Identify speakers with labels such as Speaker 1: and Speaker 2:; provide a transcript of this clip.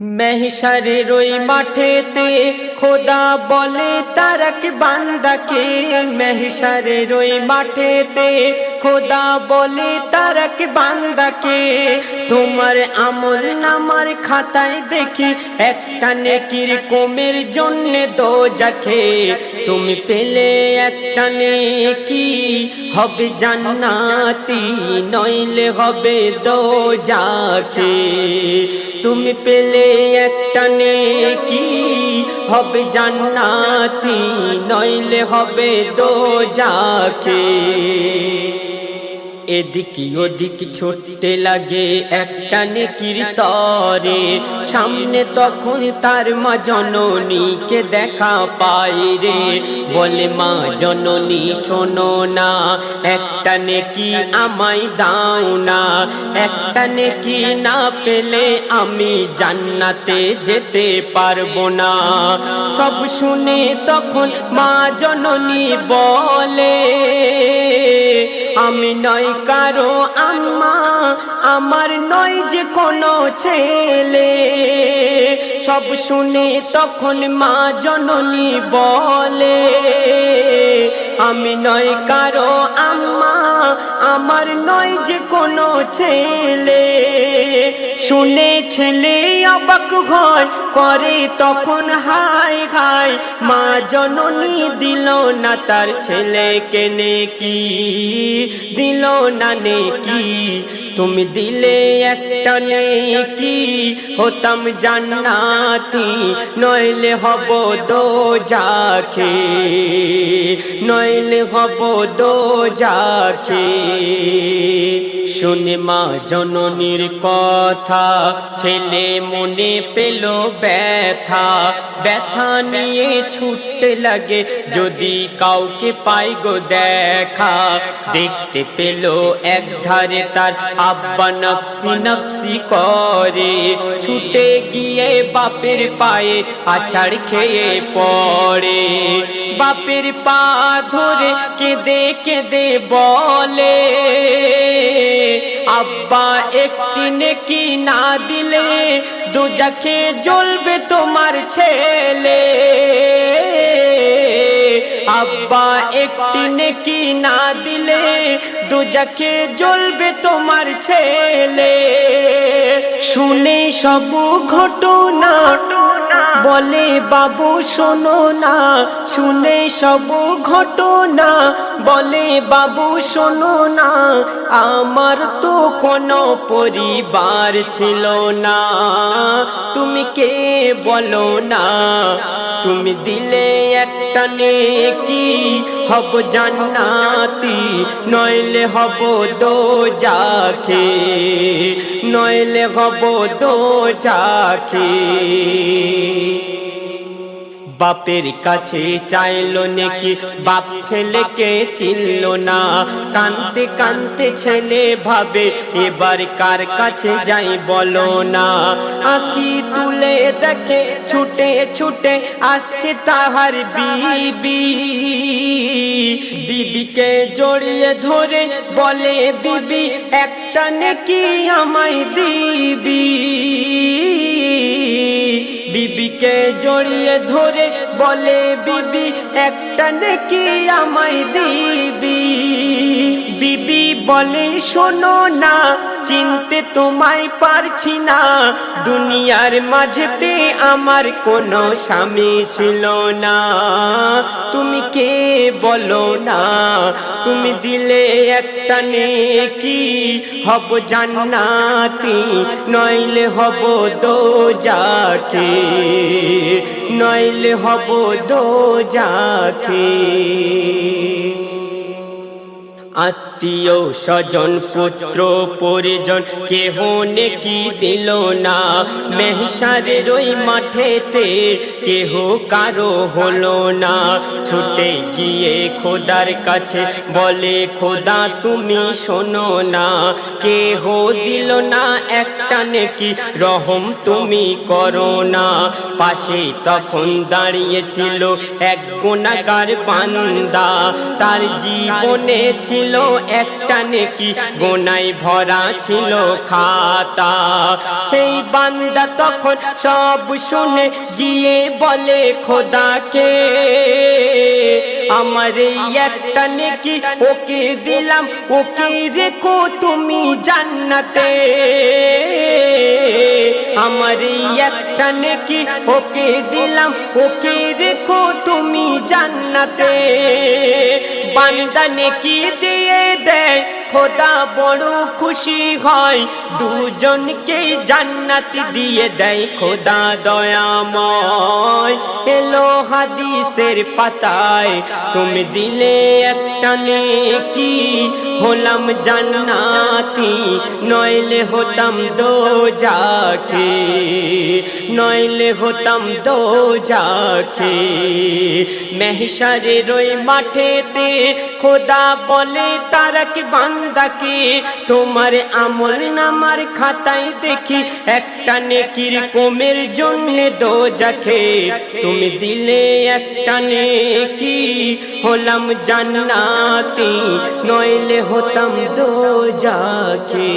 Speaker 1: महशरेर ओई माठेते खोदा बोले तारक बान्दाके महशरेर ओई माठेते खोदा बोले तारक बान्दाके तुम्हार आमल नामार खाताय देखी एकटा नेकिर कमेर जन्य दोजाखे तुमी पेले एकटा नेकी हबे जान्नाती नइले हबे दोजाखे तुमी पेले একটা নেকি হবে জান্নাতি নইলে হবে দোজাখে এদিক ওদিক ছুটতে লাগে একটা নেকির তরে সামনে তখন তার মা জননীকে দেখা পায় রে বলে মা জননী শোনো না একটা নেকি আমায় দাও না একটা নেকি না পেলে আমি জান্নাতে যেতে পারবো না সব শুনে তখন মা জননী বলে আমি নয় কারো আম্মা আমার নয় যে কোনো ছেলে সব শুনে তখন মা জননী বলে আমি নয় কারো আম্মা আমার নয় যে কোনো ছেলে শুনে ছেলে অবাক হয় করে তখন হায় হায় মা জননী দিল না তার ছেলেকে নেকি দিল না নেকি তুমি দিলে একটা নেকি হতাম জান্নাতি নইলে হব দোজাখে নইলে হব দোজাখে শুনে মা জননীর কথা ছেলে মনে পেল ব্যথা ব্যথা নিয়ে ছুটতে লাগে যদি কাউকে পাই গো দেখা দেখতে পেল এক ধারে তার আব্বা নফসি নফসি করে ছুটে গিয়ে বাপের পায়ে আছাড় খেয়ে পড়ে বাপের পা ধরে কেঁদে কেঁদে বলে আব্বা একটি নেকি না দিলে দোজাখে জ্বলবে তোমার ছেলে আব্বা একটি নেকি না দিলে দোজাখে জ্বলবে তোমার ছেলে শুনে সব ঘটনা বলে বাবু শোনো না শুনে সব ঘটনা বলে বাবু শোনো না আমার তো কোনো পরিবার ছিল না তুমি কে বলো না তুমি দিলে একটা নেকি হব জান্নাতি নইলে হব দোজাখে নইলে হব দোজাখে বাপের কাছে চাইলো নেকি বাপ ছেলেকে চিনল না কানতে কানতে ছেলে ভাবে এবার কার কাছে যাই বলো না আঁখি তুলে দেখে ছুটে ছুটে আসছে তাহার বিবি বিবিকে জড়িয়ে ধরে বলে বিবি একটা নেকি আমায় দিবি বিবিকে জড়িয়ে ধরে বলে বিবি একটা নেকি আমায় দিবি বিবি বলে শোনো না চিনতে তোমায় পারছি না দুনিয়ার মাঝেতে আমার কোনো স্বামী ছিল না তুমি কে বলো না তুমি দিলে একটা নেকি হব জান্নাতি নইলে হব দোজাখে নইলে হব দোজাখে আত্মীয় স্বজন পুত্র পরিজন কেহ নেকি দিল না মেহশারের ওই মাঠেতে কেহ কারো হলো না ছুটে গিয়ে খোদার কাছে বলে খোদা তুমি শোনো না কেহ দিল না একটা নেকি রহম তুমি করো না। পাশে তখন দাঁড়িয়েছিল এক গুনাহগার বান্দা, তার জীবনে ছিল একটা নেকি, গুনায় ভরা ছিল খাতা। সেই বান্দা তখন সব শুনে গিয়ে বলে খোদাকে, আমার এই একটা নেকি ওকে দিলাম, ওকে রেখো তুমি জান্নাতে। আমার এই একটা নেকি ওকে দিলাম, ওকে রেখো তুমি জান্নাতে। বান্দা নেকি দিয়ে দেয়, খোদা বড় খুশি হয়, দুজনকেই জান্নাত দিয়ে দেয় খোদা দয়াময়। এলো হাদিসের পাতায়, তুমি দিলে একটা নেকি, হলাম জান্নাতি, নইলে হতাম দোজাখে, নইলে হতাম দোজাখে। মেহশারের ওই মাঠেতে খোদা বলে তারাক বান্দাকে, তোমার আমল নামার খাতায় দেখি একটা নেকির কমের জন্য দোজাখে। তুমি দিলে একটা নেকি, হলাম জান্নাতি, নইলে হতাম দোজাখে।